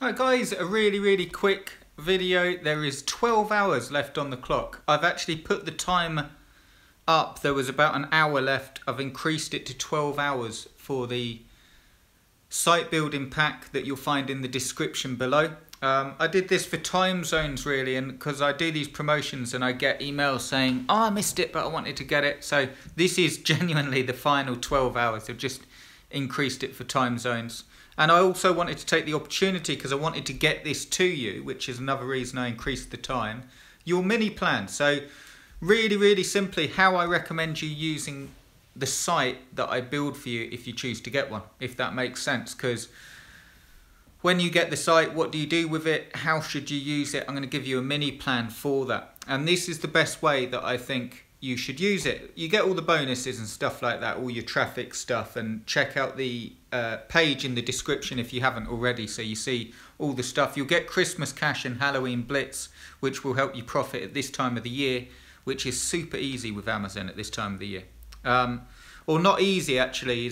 Right guys, a really quick video. There is 12 hours left on the clock. I've actually put the time up. There was about an hour left. I've increased it to 12 hours for the site building pack that you'll find in the description below. I did this for time zones really, and because I do these promotions and I get emails saying, oh, I missed it but I wanted to get it. So this is genuinely the final 12 hours. I've just increased it for time zones. And I also wanted to take the opportunity, because I wanted to get this to you, which is another reason I increased the time, your mini plan. So really simply, how I recommend you using the site that I build for you if you choose to get one, if that makes sense. Because when you get the site, what do you do with it? How should you use it? I'm going to give you a mini plan for that. And this is the best way that I think you should use it. You get all the bonuses and stuff like that, all your traffic stuff, and check out the page in the description if you haven't already, so you see all the stuff. You'll get Christmas cash and Halloween blitz, which will help you profit at this time of the year, which is super easy with Amazon at this time of the year. Or not easy actually,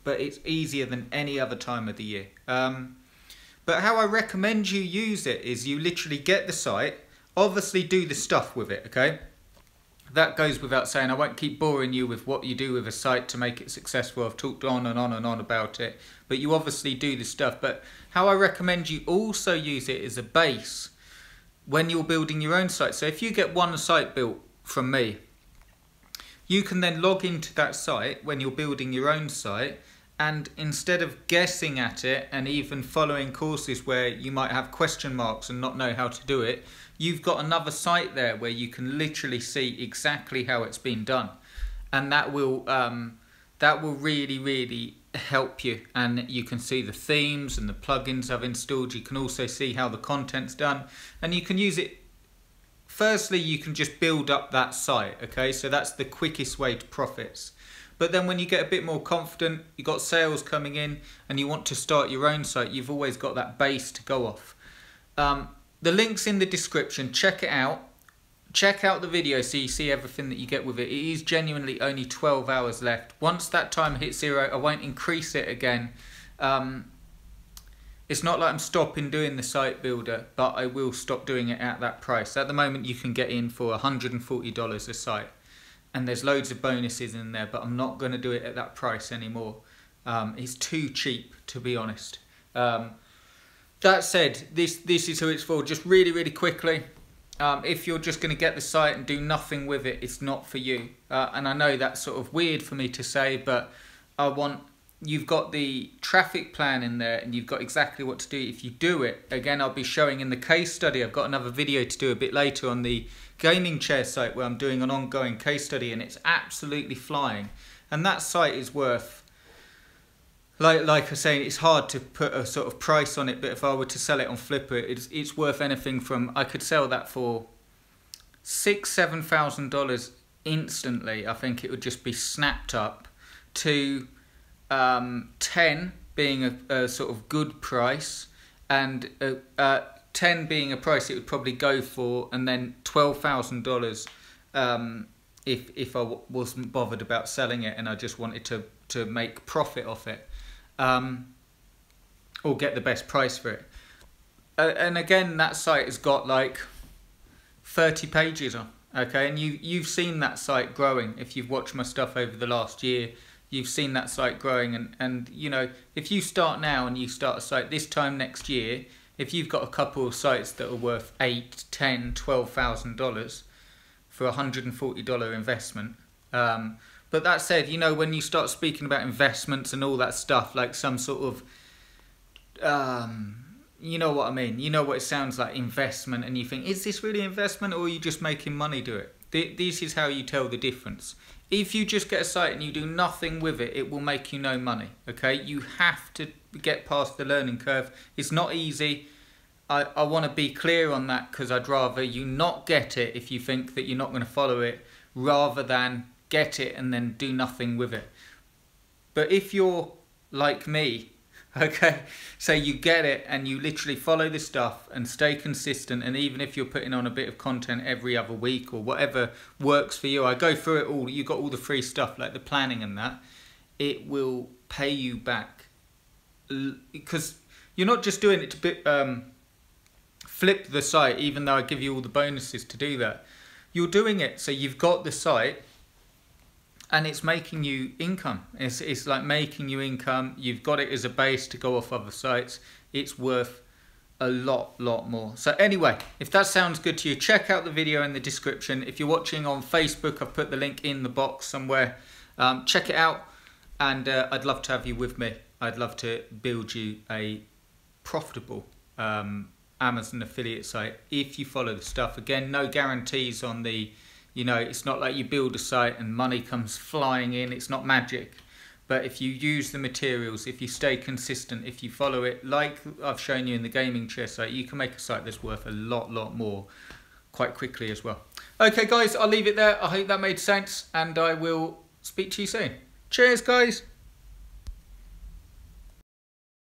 but it's easier than any other time of the year. But how I recommend you use it is you literally get the site, obviously do the stuff with it, okay? That goes without saying. I won't keep boring you with what you do with a site to make it successful. I've talked on and on about it, but you obviously do the stuff. But how I recommend you also use it as a base when you're building your own site. So if you get one site built from me, you can then log into that site when you're building your own site, and instead of guessing at it and even following courses where you might have question marks and not know how to do it, you've got another site there where you can literally see exactly how it's been done, and that will really help you. And you can see the themes and the plugins I've installed. You can also see how the content's done, and you can use it. Firstly, you can just build up that site, okay? So that's the quickest way to profits. But then when you get a bit more confident, you've got sales coming in and you want to start your own site, you've always got that base to go off. The link's in the description. Check it out. Check out the video so you see everything that you get with it. It is genuinely only 12 hours left. Once that time hits 0, I won't increase it again. It's not like I'm stopping doing the site builder, but I will stop doing it at that price. At the moment you can get in for $140 a site. And there's loads of bonuses in there, but I'm not going to do it at that price anymore. It's too cheap, to be honest. That said, this is who it's for. Just really quickly, if you're just going to get the site and do nothing with it, it's not for you. And I know that's sort of weird for me to say, but you've got the traffic plan in there and you've got exactly what to do if you do it. Again, I'll be showing in the case study. I've got another video to do a bit later on the gaming chair site where I'm doing an ongoing case study, and it's absolutely flying. And that site is worth, like I was saying, it's hard to put a sort of price on it, but if I were to sell it on Flipper, it's worth anything from, I could sell that for $6,000–7,000 instantly. I think it would just be snapped up, to 10 being a sort of good price, and 10 being a price it would probably go for, and then $12,000 if I wasn't bothered about selling it and I just wanted to make profit off it, or get the best price for it. And again, that site has got like 30 pages on, okay, and you've seen that site growing. If you've watched my stuff over the last year, you've seen that site growing, and you know, if you start now and you start a site this time next year, if you've got a couple of sites that are worth $8,000, $10,000, $12,000 for $140 investment. But that said, you know, when you start speaking about investments and all that stuff, like some sort of, you know what I mean? You know what it sounds like, investment, and you think, is this really investment, or are you just making money do it? This is how you tell the difference. If you just get a site and you do nothing with it, it will make you no money, okay? You have to get past the learning curve. It's not easy. I want to be clear on that, because I'd rather you not get it if you think that you're not going to follow it, rather than get it and then do nothing with it. But if you're like me, okay, so you get it and you literally follow the stuff and stay consistent, and even if you're putting on a bit of content every other week or whatever works for you, I go through it all, you got all the free stuff like the planning and that, it will pay you back. Because You're not just doing it to flip the site, even though I give you all the bonuses to do that. You're doing it so you've got the site and it's making you income. It's like making you income. You've got it as a base to go off other sites. It's worth a lot more. So anyway, if that sounds good to you, check out the video in the description. If you're watching on Facebook, I've put the link in the box somewhere. Check it out, and I'd love to have you with me. I'd love to build you a profitable Amazon affiliate site if you follow the stuff. Again, no guarantees on the, you know, it's not like you build a site and money comes flying in. It's not magic. But if you use the materials, if you stay consistent, if you follow it, like I've shown you in the gaming chair site, you can make a site that's worth a lot more quite quickly as well. Okay guys, I'll leave it there. I hope that made sense, and I will speak to you soon. Cheers guys.